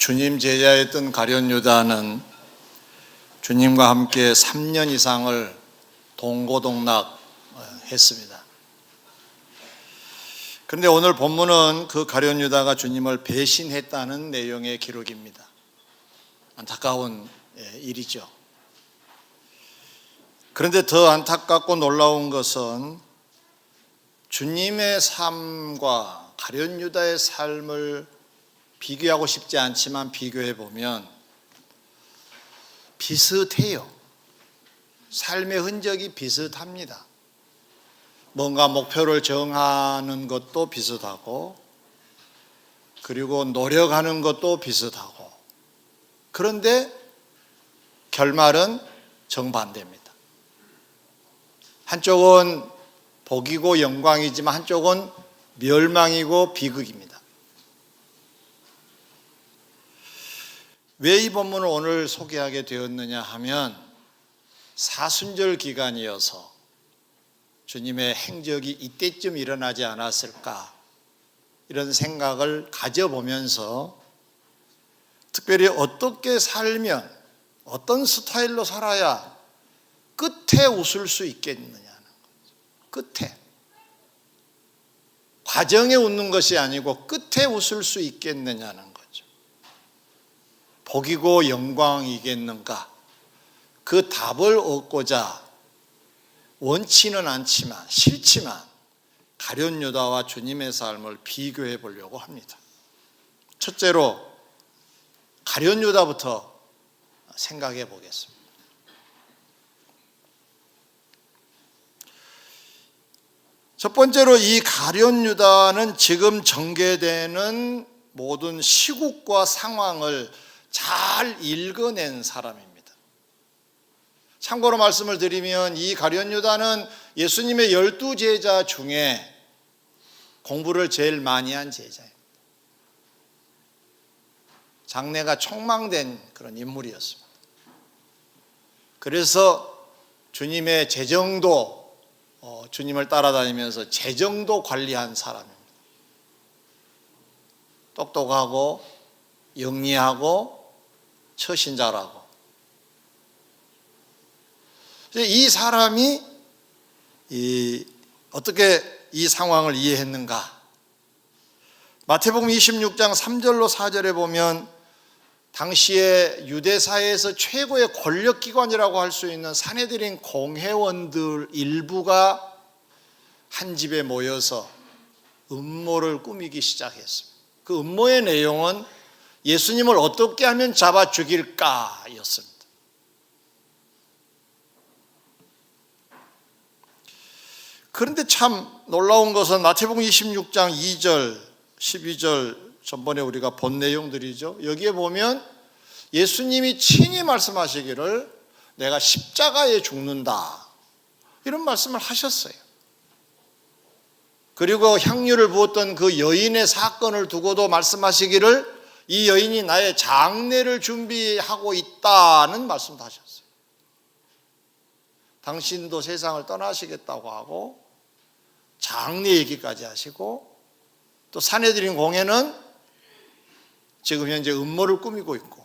주님 제자였던 가룟 유다는 주님과 함께 3년 이상을 동고동락했습니다. 그런데 오늘 본문은 그 가룟 유다가 주님을 배신했다는 내용의 기록입니다. 안타까운 일이죠. 그런데 더 안타깝고 놀라운 것은 주님의 삶과 가룟 유다의 삶을 비교하고 싶지 않지만 비교해 보면 비슷해요. 삶의 흔적이 비슷합니다. 뭔가 목표를 정하는 것도 비슷하고, 그리고 노력하는 것도 비슷하고, 그런데 결말은 정반대입니다. 한쪽은 복이고 영광이지만 한쪽은 멸망이고 비극입니다. 왜 이 본문을 오늘 소개하게 되었느냐 하면 사순절 기간이어서 주님의 행적이 이때쯤 일어나지 않았을까, 이런 생각을 가져보면서 특별히 어떻게 살면, 어떤 스타일로 살아야 끝에 웃을 수 있겠느냐는 거죠. 끝에. 과정에 웃는 것이 아니고 끝에 웃을 수 있겠느냐는 거죠. 복이고 영광이겠는가? 그 답을 얻고자 원치는 않지만, 싫지만 가룟 유다와 주님의 삶을 비교해 보려고 합니다. 첫째로 가룟 유다부터 생각해 보겠습니다. 첫 번째로 이 가룟 유다는 지금 전개되는 모든 시국과 상황을 잘 읽어낸 사람입니다. 참고로 말씀을 드리면 이 가룟 유다는 예수님의 12제자 중에 공부를 제일 많이 한 제자예요. 장래가 촉망된 그런 인물이었습니다. 그래서 주님의 재정도, 주님을 따라다니면서 재정도 관리한 사람입니다. 똑똑하고 영리하고 처신자라고. 이 사람이 어떻게 이 상황을 이해했는가? 마태복음 26장 3절로 4절에 보면 당시에 유대사회에서 최고의 권력기관이라고 할 수 있는 산헤드린 공회원들 일부가 한 집에 모여서 음모를 꾸미기 시작했습니다. 그 음모의 내용은 예수님을 어떻게 하면 잡아 죽일까 였습니다. 그런데 참 놀라운 것은 마태복음 26장 2절, 12절 전번에 우리가 본 내용들이죠. 여기에 보면 예수님이 친히 말씀하시기를 내가 십자가에 죽는다, 이런 말씀을 하셨어요. 그리고 향유를 부었던 그 여인의 사건을 두고도 말씀하시기를 이 여인이 나의 장례를 준비하고 있다는 말씀도 하셨어요. 당신도 세상을 떠나시겠다고 하고 장례 얘기까지 하시고, 또 산헤드린 공회는 지금 현재 음모를 꾸미고 있고,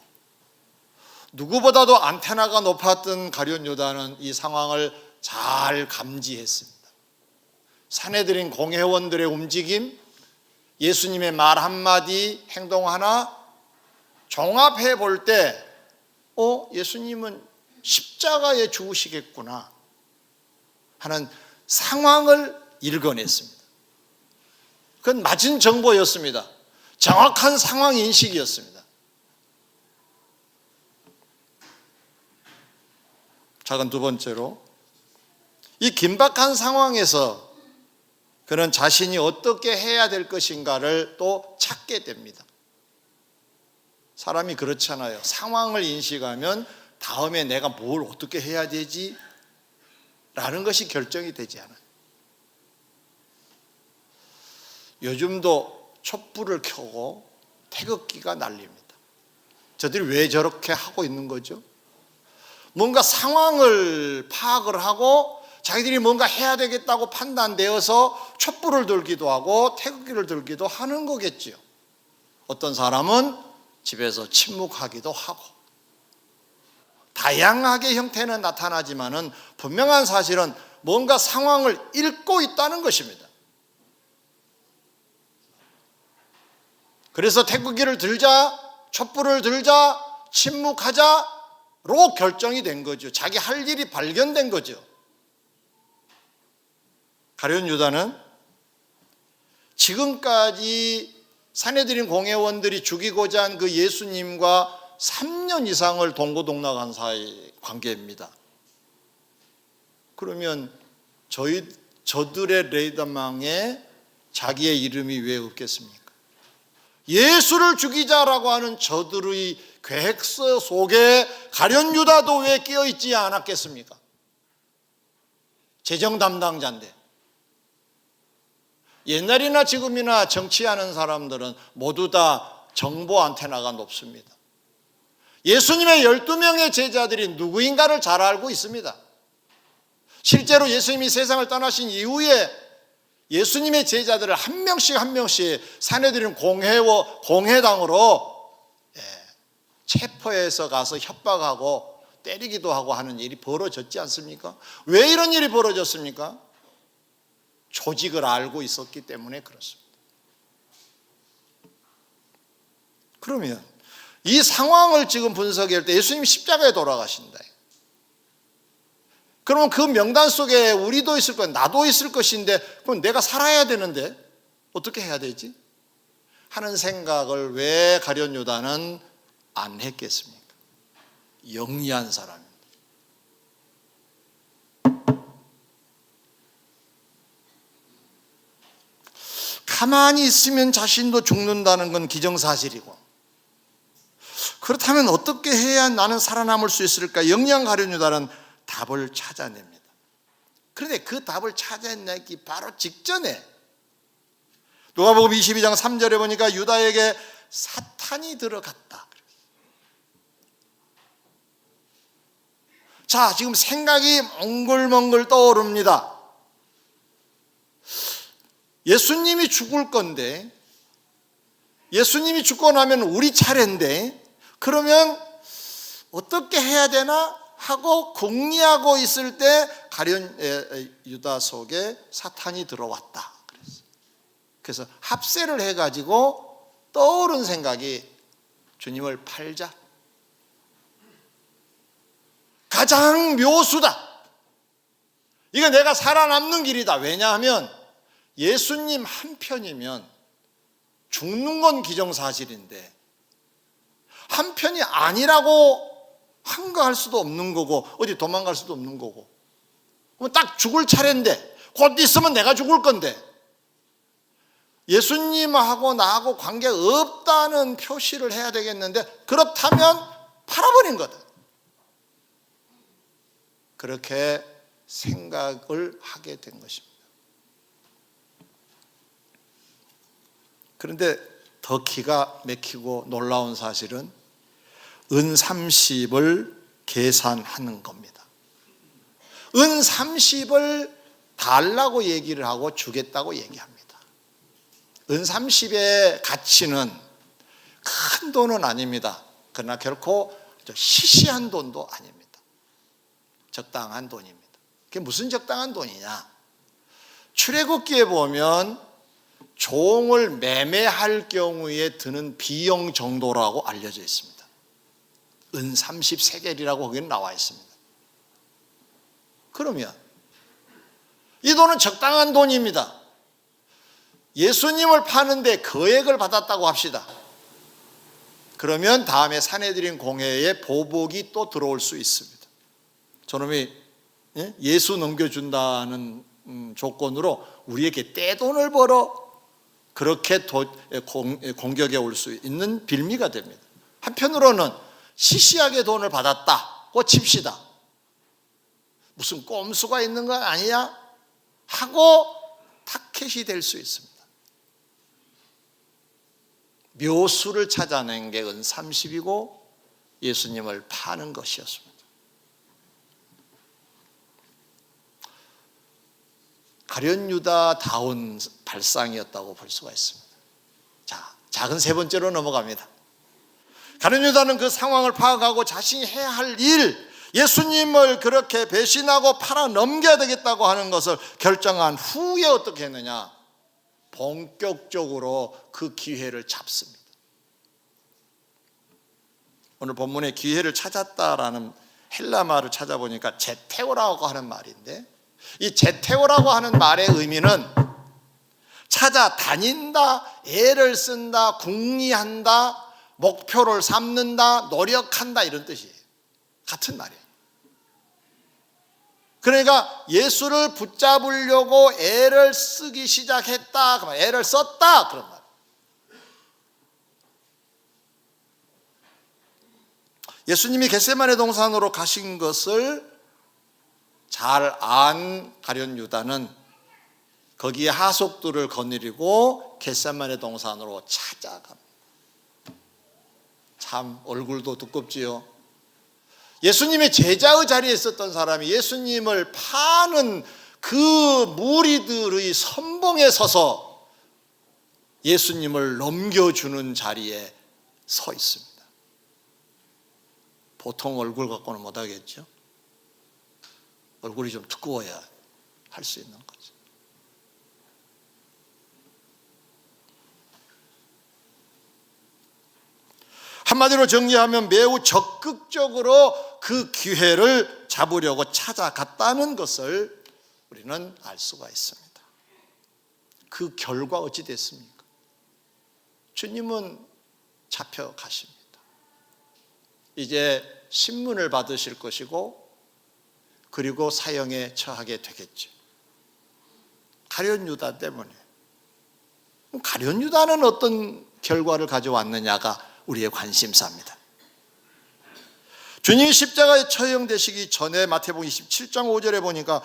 누구보다도 안테나가 높았던 가룟 유다는 이 상황을 잘 감지했습니다. 산헤드린 공회원들의 움직임, 예수님의 말 한마디, 행동 하나 종합해 볼 때 예수님은 십자가에 죽으시겠구나 하는 상황을 읽어냈습니다. 그건 맞은 정보였습니다. 정확한 상황 인식이었습니다. 작은 두 번째로, 이 긴박한 상황에서 그는 자신이 어떻게 해야 될 것인가를 또 찾게 됩니다. 사람이 그렇잖아요. 상황을 인식하면 다음에 내가 뭘 어떻게 해야 되지? 라는 것이 결정이 되지 않아요. 요즘도 촛불을 켜고 태극기가 날립니다. 저들이 왜 저렇게 하고 있는 거죠? 뭔가 상황을 파악을 하고 자기들이 뭔가 해야 되겠다고 판단되어서 촛불을 들기도 하고 태극기를 들기도 하는 거겠지요. 어떤 사람은 집에서 침묵하기도 하고 다양하게 형태는 나타나지만은 분명한 사실은 뭔가 상황을 읽고 있다는 것입니다. 그래서 태극기를 들자, 촛불을 들자, 침묵하자로 결정이 된 거죠. 자기 할 일이 발견된 거죠. 가룟 유다는 지금까지 산헤드린 공회원들이 죽이고자 한 그 예수님과 3년 이상을 동고동락한 사이 관계입니다. 그러면 저들의 레이더망에 자기의 이름이 왜 없겠습니까? 예수를 죽이자라고 하는 저들의 계획서 속에 가룟 유다도 왜 끼어있지 않았겠습니까? 재정 담당자인데. 옛날이나 지금이나 정치하는 사람들은 모두 다 정보 안테나가 높습니다. 예수님의 12명의 제자들이 누구인가를 잘 알고 있습니다. 실제로 예수님이 세상을 떠나신 이후에 예수님의 제자들을 한 명씩 산헤드린 공회당으로 체포해서 가서 협박하고 때리기도 하고 하는 일이 벌어졌지 않습니까? 왜 이런 일이 벌어졌습니까? 조직을 알고 있었기 때문에 그렇습니다. 그러면 이 상황을 지금 분석할 때 예수님이 십자가에 돌아가신다. 그러면 그 명단 속에 우리도 있을 거야, 나도 있을 것인데 그럼 내가 살아야 되는데 어떻게 해야 되지? 하는 생각을 왜 가룟 유다는 안 했겠습니까? 영리한 사람입니다. 가만히 있으면 자신도 죽는다는 건 기정사실이고, 그렇다면 어떻게 해야 나는 살아남을 수 있을까? 영리한 가룟 유다는 답을 찾아냅니다. 그런데 그 답을 찾아내기 바로 직전에 누가복음 22장 3절에 보니까 유다에게 사탄이 들어갔다. 자, 지금 생각이 몽글몽글 떠오릅니다. 예수님이 죽을 건데, 예수님이 죽고 나면 우리 차례인데, 그러면 어떻게 해야 되나 하고 궁리하고 있을 때 가룟 유다 속에 사탄이 들어왔다. 그래서 합세를 해가지고 떠오른 생각이 주님을 팔자. 가장 묘수다. 이거 내가 살아남는 길이다. 왜냐하면 예수님 한편이면 죽는 건 기정사실인데 한편이 아니라고 한가할 수도 없는 거고 어디 도망갈 수도 없는 거고, 그럼 딱 죽을 차례인데 곧 있으면 내가 죽을 건데 예수님하고 나하고 관계가 없다는 표시를 해야 되겠는데 그렇다면 팔아버린 거다. 그렇게 생각을 하게 된 것입니다. 그런데 더 기가 막히고 놀라운 사실은 은 30을 계산하는 겁니다. 은 30을 달라고 얘기를 하고 주겠다고 얘기합니다. 은 30의 가치는 큰 돈은 아닙니다. 그러나 결코 시시한 돈도 아닙니다. 적당한 돈입니다. 그게 무슨 적당한 돈이냐? 출애굽기에 보면 종을 매매할 경우에 드는 비용 정도라고 알려져 있습니다. 은 30세겔이라고 거기는 나와 있습니다. 그러면 이 돈은 적당한 돈입니다. 예수님을 파는데 거액을 받았다고 합시다. 그러면 다음에 산헤드린 공회에 보복이 또 들어올 수 있습니다. 저놈이 예수 넘겨준다는 조건으로 우리에게 떼돈을 벌어 그렇게 공격에 올 수 있는 빌미가 됩니다. 한편으로는 시시하게 돈을 받았다고 칩시다. 무슨 꼼수가 있는 건 아니야? 하고 타켓이 될 수 있습니다. 묘수를 찾아낸 게 은 30이고 예수님을 파는 것이었습니다. 가룟 유다다운 발상이었다고 볼 수가 있습니다. 자, 작은 세 번째로 넘어갑니다. 가룟 유다는 그 상황을 파악하고 자신이 해야 할 일, 예수님을 그렇게 배신하고 팔아 넘겨야 되겠다고 하는 것을 결정한 후에 어떻게 했느냐? 본격적으로 그 기회를 잡습니다. 오늘 본문에 기회를 찾았다라는 헬라 말을 찾아보니까 제테오라고 하는 말인데, 이 제테오라고 하는 말의 의미는 찾아다닌다, 애를 쓴다, 궁리한다, 목표를 삼는다, 노력한다, 이런 뜻이에요. 같은 말이에요. 그러니까 예수를 붙잡으려고 애를 쓰기 시작했다, 애를 썼다, 그런 말. 예수님이 겟세마네 동산으로 가신 것을 잘 안 가룟 유다는 거기에 하속들을 거느리고 겟세마네 동산으로 찾아갑니다. 참 얼굴도 두껍지요. 예수님의 제자의 자리에 있었던 사람이 예수님을 파는 그 무리들의 선봉에 서서 예수님을 넘겨주는 자리에 서 있습니다. 보통 얼굴 갖고는 못하겠죠. 얼굴이 좀 두꺼워야 할 수 있는 거죠. 한마디로 정리하면 매우 적극적으로 그 기회를 잡으려고 찾아갔다는 것을 우리는 알 수가 있습니다. 그 결과 어찌 됐습니까? 주님은 잡혀가십니다. 이제 신문을 받으실 것이고 그리고 사형에 처하게 되겠죠. 가룟 유다 때문에. 가룟 유다는 어떤 결과를 가져왔느냐가 우리의 관심사입니다. 주님이 십자가에 처형되시기 전에 마태복음 27장 5절에 보니까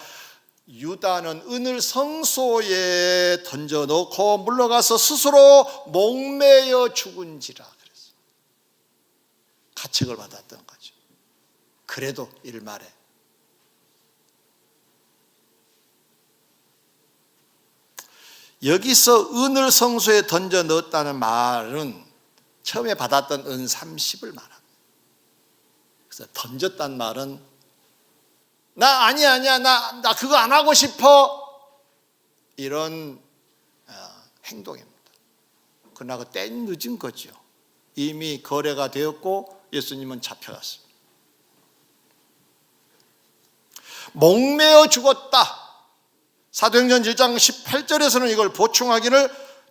유다는 은을 성소에 던져놓고 물러가서 스스로 목매여 죽은지라 그랬어요. 가책을 받았던 거죠. 그래도 일말에 여기서 은을 성소에 던져 넣었다는 말은 처음에 받았던 은 30을 말합니다. 그래서 던졌단 말은 나 아니야 나 그거 안 하고 싶어 이런 행동입니다. 그러나 그 때 늦은 거죠. 이미 거래가 되었고 예수님은 잡혀갔습니다. 목매어 죽었다. 사도행전 1장 18절에서는 이걸 보충하기를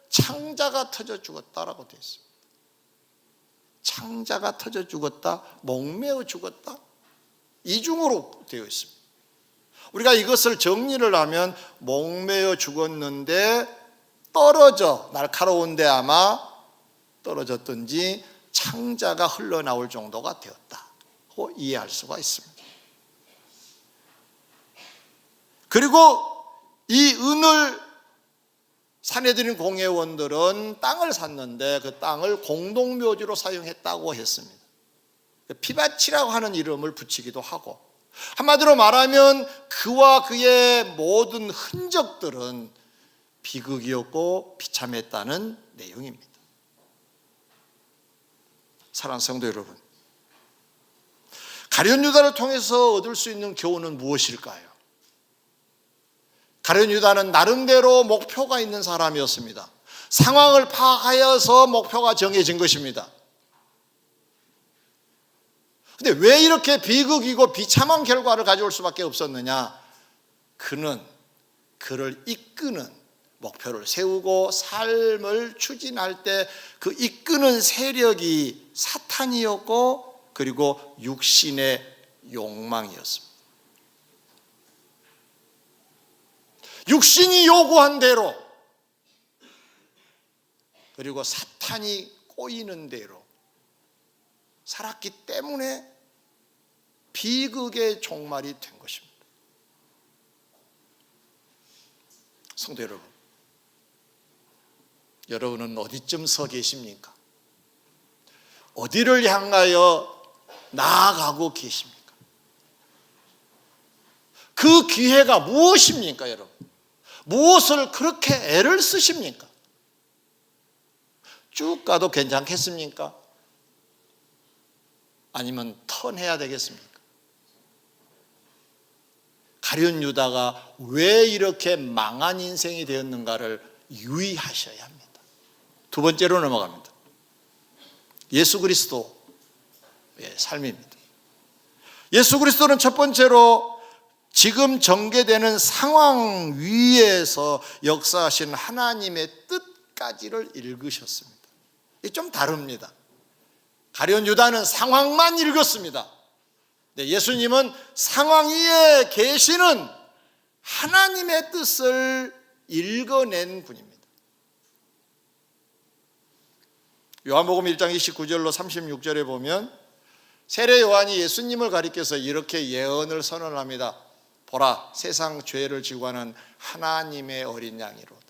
창자가 터져 죽었다라고 되어 있습니다. 창자가 터져 죽었다, 목매어 죽었다, 이중으로 되어 있습니다. 우리가 이것을 정리를 하면 목매어 죽었는데 떨어져, 날카로운데 아마 떨어졌든지 창자가 흘러나올 정도가 되었다고 이해할 수가 있습니다. 그리고 이 은을 사내들인 공회원들은 땅을 샀는데 그 땅을 공동묘지로 사용했다고 했습니다. 피바치라고 하는 이름을 붙이기도 하고, 한마디로 말하면 그와 그의 모든 흔적들은 비극이었고 비참했다는 내용입니다. 사랑하는 성도 여러분, 가룟 유다를 통해서 얻을 수 있는 교훈은 무엇일까요? 가룟 유다는 나름대로 목표가 있는 사람이었습니다. 상황을 파악하여서 목표가 정해진 것입니다. 그런데 왜 이렇게 비극이고 비참한 결과를 가져올 수밖에 없었느냐? 그는 그를 이끄는 목표를 세우고 삶을 추진할 때 그 이끄는 세력이 사탄이었고 그리고 육신의 욕망이었습니다. 육신이 요구한 대로 그리고 사탄이 꼬이는 대로 살았기 때문에 비극의 종말이 된 것입니다. 성도 여러분, 여러분은 어디쯤 서 계십니까? 어디를 향하여 나아가고 계십니까? 그 기회가 무엇입니까, 여러분? 무엇을 그렇게 애를 쓰십니까? 쭉 가도 괜찮겠습니까? 아니면 턴해야 되겠습니까? 가룟 유다가 왜 이렇게 망한 인생이 되었는가를 유의하셔야 합니다. 두 번째로 넘어갑니다. 예수 그리스도의 삶입니다. 예수 그리스도는 첫 번째로 지금 전개되는 상황 위에서 역사하신 하나님의 뜻까지를 읽으셨습니다. 이게 좀 다릅니다. 가룟 유다는 상황만 읽었습니다. 예수님은 상황 위에 계시는 하나님의 뜻을 읽어낸 분입니다. 요한복음 1장 29절로 36절에 보면 세례 요한이 예수님을 가리켜서 이렇게 예언을 선언합니다. 보라, 세상 죄를 지고 하는 하나님의 어린 양이로다.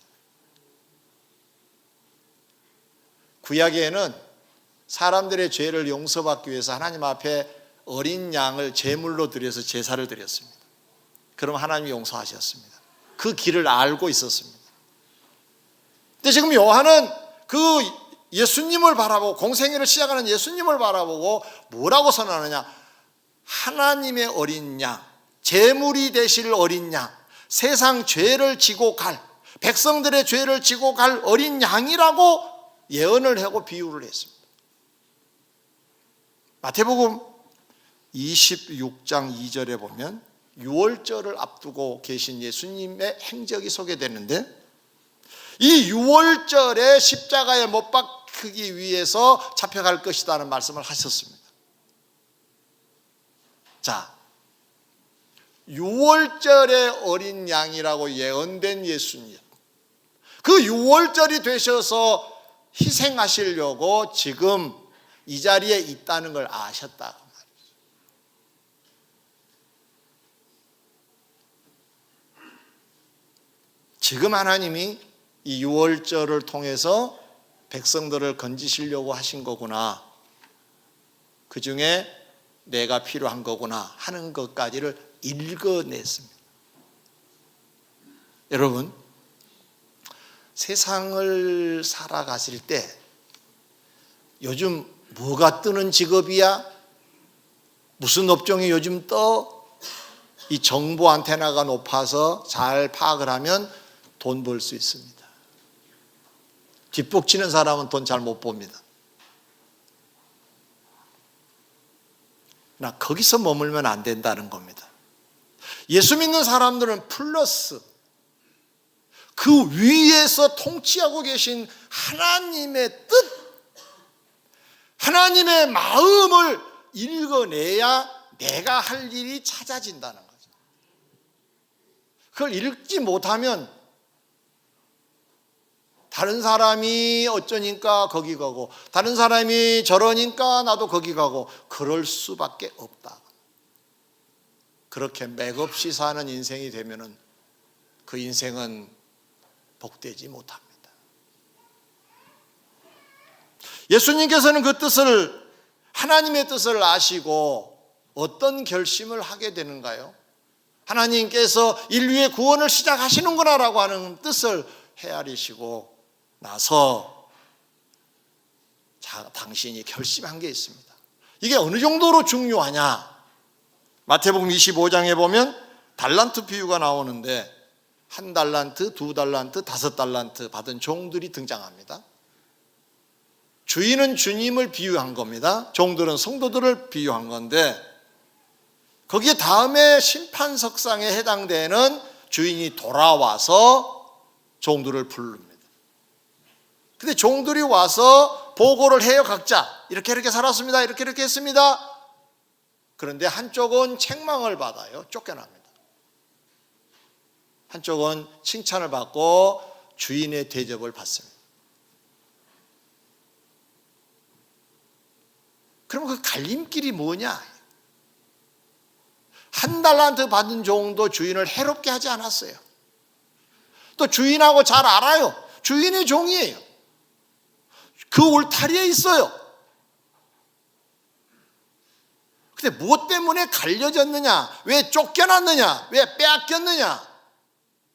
구약에는 사람들의 죄를 용서받기 위해서 하나님 앞에 어린 양을 제물로 드려서 제사를 드렸습니다. 그럼 하나님이 용서하셨습니다. 그 길을 알고 있었습니다. 근데 지금 요한은 그 예수님을 바라보고 공생애를 시작하는 예수님을 바라보고 뭐라고 선언하느냐? 하나님의 어린 양, 제물이 되실 어린 양, 세상 죄를 지고 갈, 백성들의 죄를 지고 갈 어린 양이라고 예언을 하고 비유를 했습니다. 마태복음 26장 2절에 보면 유월절을 앞두고 계신 예수님의 행적이 소개되는데, 이 유월절에 십자가에 못 박히기 위해서 잡혀갈 것이라는 말씀을 하셨습니다. 자, 유월절의 어린 양이라고 예언된 예수님, 그 유월절이 되셔서 희생하시려고 지금 이 자리에 있다는 걸 아셨다고 말이죠. 지금 하나님이 이 유월절을 통해서 백성들을 건지시려고 하신 거구나, 그 중에 내가 필요한 거구나 하는 것까지를 읽어냈습니다. 여러분, 세상을 살아가실 때 요즘 뭐가 뜨는 직업이야? 무슨 업종이 요즘 떠? 이 정보 안테나가 높아서 잘 파악을 하면 돈 벌 수 있습니다. 뒷북치는 사람은 돈 잘 못 봅니다. 나 거기서 머물면 안 된다는 겁니다. 예수 믿는 사람들은 플러스 그 위에서 통치하고 계신 하나님의 뜻, 하나님의 마음을 읽어내야 내가 할 일이 찾아진다는 거죠. 그걸 읽지 못하면 다른 사람이 어쩌니까 거기 가고, 다른 사람이 저러니까 나도 거기 가고, 그럴 수밖에 없다. 그렇게 맥없이 사는 인생이 되면은 그 인생은 복되지 못합니다. 예수님께서는 그 뜻을, 하나님의 뜻을 아시고 어떤 결심을 하게 되는가요? 하나님께서 인류의 구원을 시작하시는구나라고 하는 뜻을 헤아리시고 나서 당신이 결심한 게 있습니다. 이게 어느 정도로 중요하냐? 마태복음 25장에 보면 달란트 비유가 나오는데, 1달란트, 2달란트, 5달란트 받은 종들이 등장합니다. 주인은 주님을 비유한 겁니다. 종들은 성도들을 비유한 건데, 거기에 다음에 심판석상에 해당되는 주인이 돌아와서 종들을 부릅니다. 근데 종들이 와서 보고를 해요. 각자 이렇게 살았습니다, 이렇게 했습니다. 그런데 한쪽은 책망을 받아요. 쫓겨납니다. 한쪽은 칭찬을 받고 주인의 대접을 받습니다. 그럼 그 갈림길이 뭐냐? 1달란트 받은 종도 주인을 해롭게 하지 않았어요. 또 주인하고 잘 알아요. 주인의 종이에요. 그 울타리에 있어요. 근데 무엇 때문에 갈려졌느냐? 왜 쫓겨났느냐? 왜 빼앗겼느냐?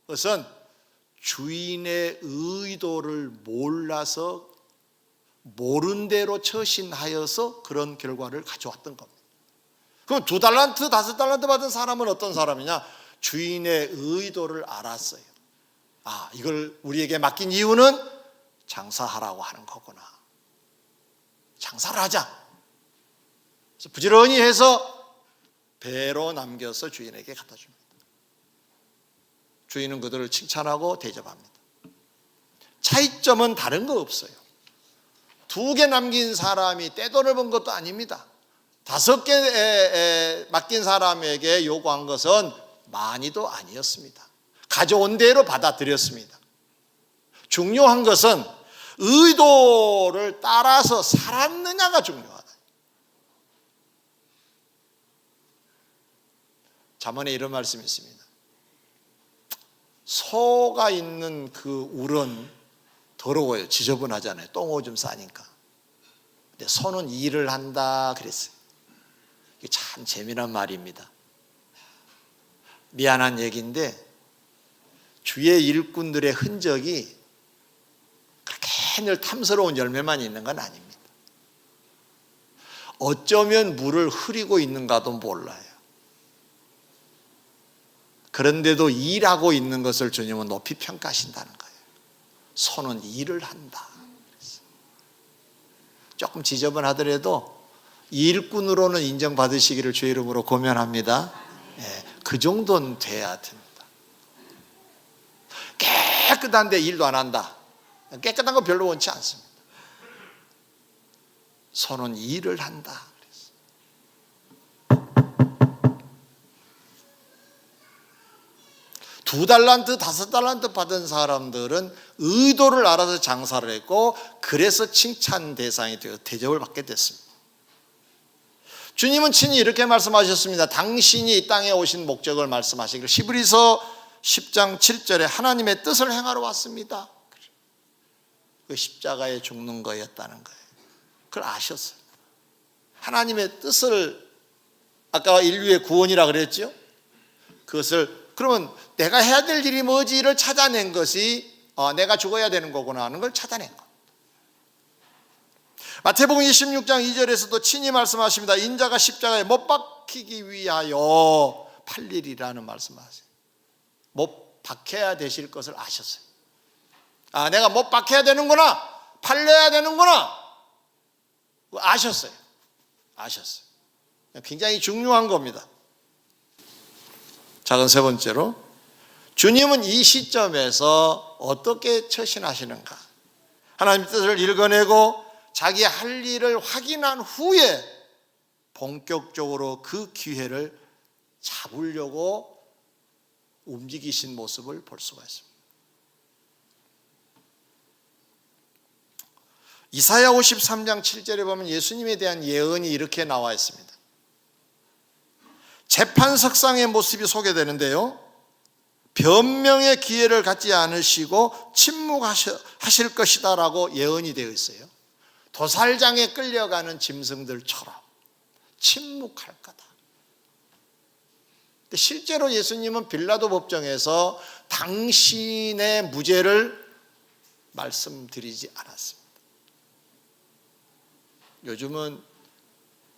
그것은 주인의 의도를 몰라서 모른 대로 처신하여서 그런 결과를 가져왔던 겁니다. 그럼 2달란트, 5달란트 받은 사람은 어떤 사람이냐? 주인의 의도를 알았어요. 이걸 우리에게 맡긴 이유는 장사하라고 하는 거구나. 장사를 하자. 그래서 부지런히 해서 배로 남겨서 주인에게 갖다 줍니다. 주인은 그들을 칭찬하고 대접합니다. 차이점은 다른 거 없어요. 2개 남긴 사람이 떼돈을 번 것도 아닙니다. 5개 맡긴 사람에게 요구한 것은 많이도 아니었습니다. 가져온 대로 받아들였습니다. 중요한 것은 의도를 따라서 살았느냐가 중요하다. 잠언에 이런 말씀이 있습니다. 소가 있는 그 울은 더러워요. 지저분하잖아요. 똥오줌 싸니까. 근데 소는 일을 한다 그랬어요. 이게 참 재미난 말입니다. 미안한 얘기인데 주의 일꾼들의 흔적이 그렇게 늘 탐스러운 열매만 있는 건 아닙니다. 어쩌면 물을 흐리고 있는가도 몰라요. 그런데도 일하고 있는 것을 주님은 높이 평가하신다는 거예요. 소는 일을 한다. 조금 지저분하더라도 일꾼으로는 인정받으시기를 주의 이름으로 고면합니다. 그 정도는 돼야 됩니다. 깨끗한데 일도 안 한다. 깨끗한 거 별로 원치 않습니다. 소는 일을 한다. 2달란트, 5달란트 받은 사람들은 의도를 알아서 장사를 했고 그래서 칭찬 대상이 되어 대접을 받게 됐습니다. 주님은 친히 이렇게 말씀하셨습니다. 당신이 이 땅에 오신 목적을 말씀하시기를 히브리서 10장 7절에 하나님의 뜻을 행하러 왔습니다. 그 십자가에 죽는 거였다는 거예요. 그걸 아셨어요. 하나님의 뜻을 아까 인류의 구원이라 그랬죠. 그것을 그러면 내가 해야 될 일이 뭐지를 찾아낸 것이 내가 죽어야 되는 거구나 하는 걸 찾아낸 거. 마태복음 26장 2절에서도 친히 말씀하십니다. 인자가 십자가에 못 박히기 위하여 팔리리라는 말씀하세요. 못 박혀야 되실 것을 아셨어요. 내가 못 박혀야 되는구나, 팔려야 되는구나, 아셨어요. 굉장히 중요한 겁니다. 자, 그럼 세 번째로 주님은 이 시점에서 어떻게 처신하시는가? 하나님 뜻을 읽어내고 자기 할 일을 확인한 후에 본격적으로 그 기회를 잡으려고 움직이신 모습을 볼 수가 있습니다. 이사야 53장 7절에 보면 예수님에 대한 예언이 이렇게 나와 있습니다. 재판석상의 모습이 소개되는데요, 변명의 기회를 갖지 않으시고 침묵하실 것이다 라고 예언이 되어 있어요. 도살장에 끌려가는 짐승들처럼 침묵할 거다. 실제로 예수님은 빌라도 법정에서 당신의 무죄를 말씀드리지 않았습니다. 요즘은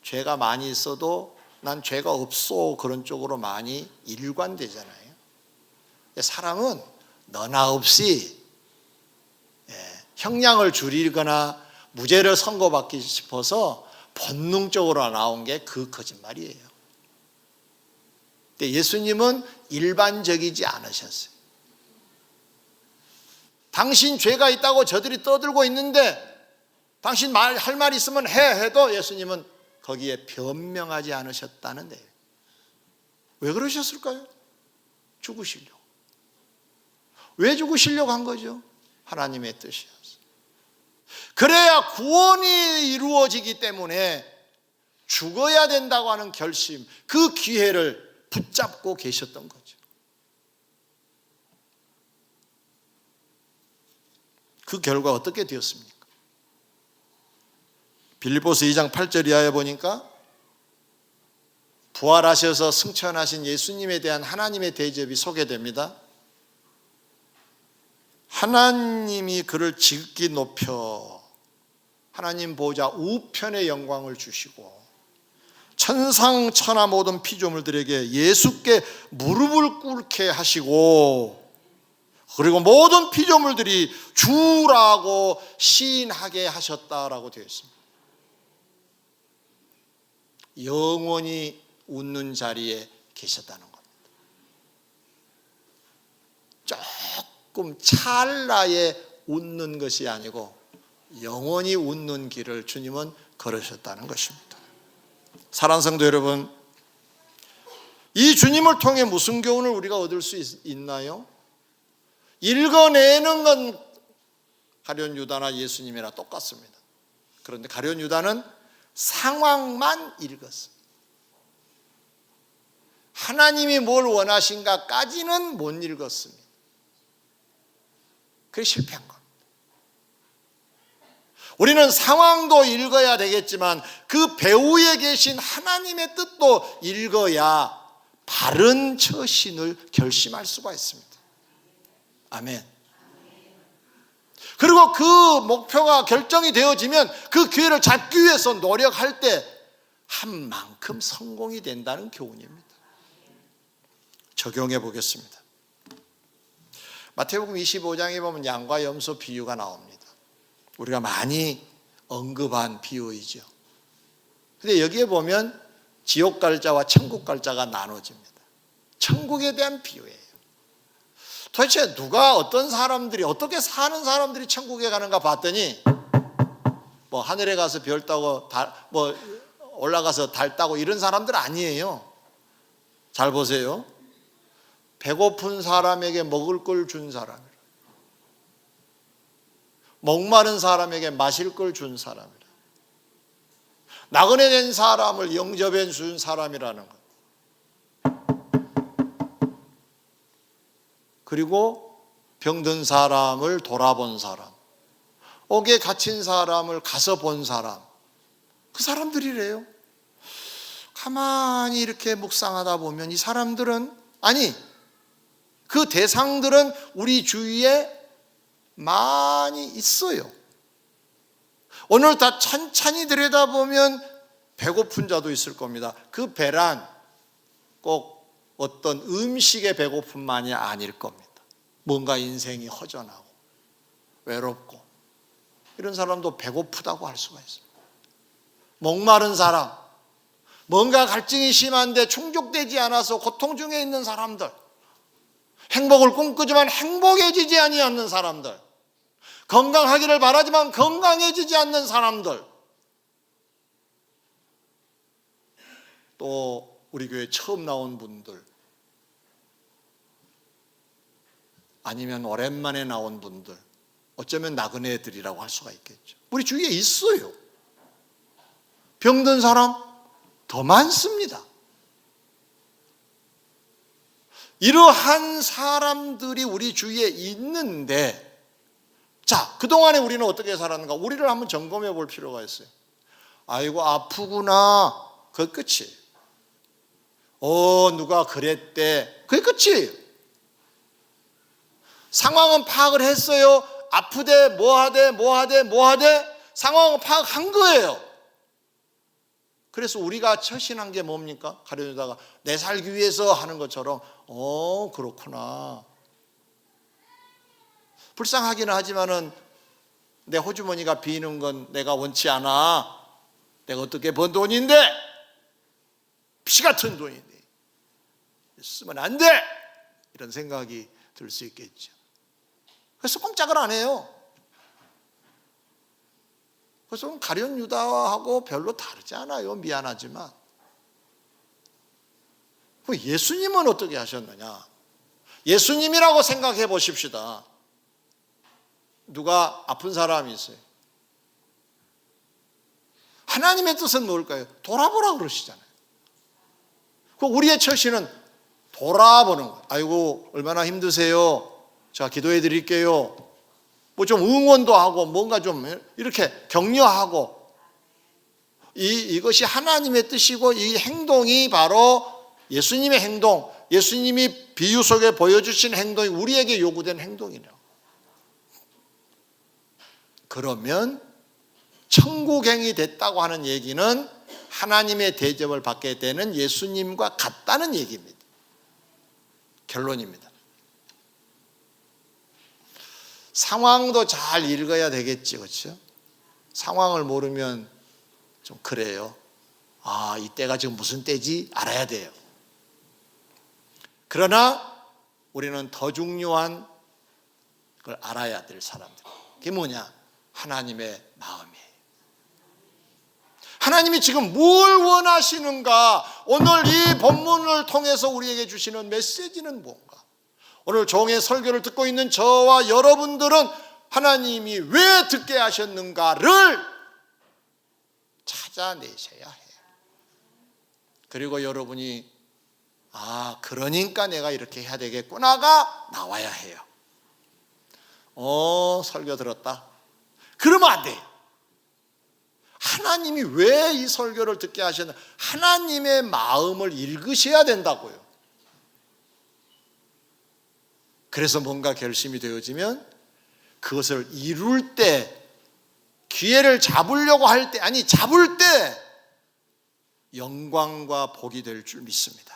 죄가 많이 있어도 난 죄가 없어 그런 쪽으로 많이 일관되잖아요. 사람은 너나 없이 형량을 줄이거나 무죄를 선고받기 싶어서 본능적으로 나온 게 그 거짓말이에요. 근데 예수님은 일반적이지 않으셨어요. 당신 죄가 있다고 저들이 떠들고 있는데 당신 할 말 있으면 해도 예수님은 거기에 변명하지 않으셨다는데 왜 그러셨을까요? 죽으시려고. 왜 죽으시려고 한 거죠? 하나님의 뜻이었어요. 그래야 구원이 이루어지기 때문에 죽어야 된다고 하는 결심, 그 기회를 붙잡고 계셨던 거죠. 그 결과 어떻게 되었습니까? 빌립보서 2장 8절 이하에 보니까 부활하셔서 승천하신 예수님에 대한 하나님의 대접이 소개됩니다. 하나님이 그를 지극히 높여 하나님 보좌 우편의 영광을 주시고 천상천하 모든 피조물들에게 예수께 무릎을 꿇게 하시고 그리고 모든 피조물들이 주라고 시인하게 하셨다라고 되어 있습니다. 영원히 웃는 자리에 계셨다는 겁니다. 조금 찰나에 웃는 것이 아니고 영원히 웃는 길을 주님은 걸으셨다는 것입니다. 사랑하는 성도 여러분, 이 주님을 통해 무슨 교훈을 우리가 얻을 수 있나요? 읽어내는 건 가룟 유다나 예수님이나 똑같습니다. 그런데 가룟 유다는 상황만 읽었어요. 하나님이 뭘 원하신가까지는 못 읽었습니다. 그게 실패한 겁니다. 우리는 상황도 읽어야 되겠지만 그 배후에 계신 하나님의 뜻도 읽어야 바른 처신을 결심할 수가 있습니다. 아멘. 그리고 그 목표가 결정이 되어지면 그 기회를 잡기 위해서 노력할 때 한 만큼 성공이 된다는 교훈입니다. 적용해 보겠습니다. 마태복음 25장에 보면 양과 염소 비유가 나옵니다. 우리가 많이 언급한 비유이죠. 그런데 여기에 보면 지옥 갈 자와 천국 갈 자가 나눠집니다. 천국에 대한 비유예요. 도대체 누가 어떤 사람들이 어떻게 사는 사람들이 천국에 가는가 봤더니 뭐 하늘에 가서 별 따고 뭐 올라가서 달 따고 이런 사람들 아니에요. 잘 보세요. 배고픈 사람에게 먹을 걸 준 사람이라. 목마른 사람에게 마실 걸 준 사람이라. 나그네 된 사람을 영접해 준 사람이라는 것. 그리고 병든 사람을 돌아본 사람, 옥에 갇힌 사람을 가서 본 사람, 그 사람들이래요. 가만히 이렇게 묵상하다 보면 이 사람들은, 아니 그 대상들은 우리 주위에 많이 있어요. 오늘 다 찬찬히 들여다보면 배고픈 자도 있을 겁니다. 그 배란 꼭 어떤 음식의 배고픔만이 아닐 겁니다. 뭔가 인생이 허전하고 외롭고 이런 사람도 배고프다고 할 수가 있습니다. 목마른 사람, 뭔가 갈증이 심한데 충족되지 않아서 고통 중에 있는 사람들, 행복을 꿈꾸지만 행복해지지 아니하는 사람들, 건강하기를 바라지만 건강해지지 않는 사람들, 또 우리 교회 처음 나온 분들, 아니면 오랜만에 나온 분들, 어쩌면 나그네들이라고 할 수가 있겠죠. 우리 주위에 있어요. 병든 사람 더 많습니다. 이러한 사람들이 우리 주위에 있는데, 자, 그동안에 우리는 어떻게 살았는가? 우리를 한번 점검해 볼 필요가 있어요. 아이고 아프구나, 그게 끝이에요. 누가 그랬대, 그게 끝이에요. 상황은 파악을 했어요. 아프대, 뭐하대 상황은 파악한 거예요. 그래서 우리가 처신한 게 뭡니까? 가룟유다가 내 살기 위해서 하는 것처럼 그렇구나. 불쌍하기는 하지만은 내 호주머니가 비는 건 내가 원치 않아. 내가 어떻게 번 돈인데, 피 같은 돈인데 쓰면 안 돼, 이런 생각이 들 수 있겠죠. 그래서 꼼짝을 안 해요. 그래서 가룟 유다하고 별로 다르지 않아요. 미안하지만. 예수님은 어떻게 하셨느냐? 예수님이라고 생각해 보십시다. 누가 아픈 사람이 있어요. 하나님의 뜻은 뭘까요? 돌아보라 그러시잖아요. 우리의 처신은 돌아보는 거예요. 아이고 얼마나 힘드세요. 자, 기도해 드릴게요. 뭐 좀 응원도 하고 뭔가 좀 이렇게 격려하고, 이것이 하나님의 뜻이고 이 행동이 바로 예수님의 행동, 예수님이 비유 속에 보여주신 행동이 우리에게 요구된 행동이네요. 그러면 천국행이 됐다고 하는 얘기는 하나님의 대접을 받게 되는 예수님과 같다는 얘기입니다. 결론입니다. 상황도 잘 읽어야 되겠지, 그렇죠? 상황을 모르면 좀 그래요. 아, 이때가 지금 무슨 때지? 알아야 돼요. 그러나 우리는 더 중요한 걸 알아야 될 사람들. 그게 뭐냐? 하나님의 마음이에요. 하나님이 지금 뭘 원하시는가? 오늘 이 본문을 통해서 우리에게 주시는 메시지는 뭔가? 오늘 종의 설교를 듣고 있는 저와 여러분들은 하나님이 왜 듣게 하셨는가를 찾아내셔야 해요. 그리고 여러분이 그러니까 내가 이렇게 해야 되겠구나가 나와야 해요. 설교 들었다. 그러면 안 돼요. 하나님이 왜 이 설교를 듣게 하셨나? 하나님의 마음을 읽으셔야 된다고요. 그래서 뭔가 결심이 되어지면 그것을 이룰 때, 기회를 잡으려고 할 때, 잡을 때 영광과 복이 될 줄 믿습니다.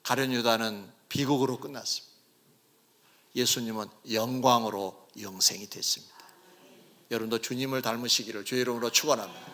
가룟 유다는 비극으로 끝났습니다. 예수님은 영광으로 영생이 됐습니다. 여러분도 주님을 닮으시기를 주의 이름으로 축원합니다.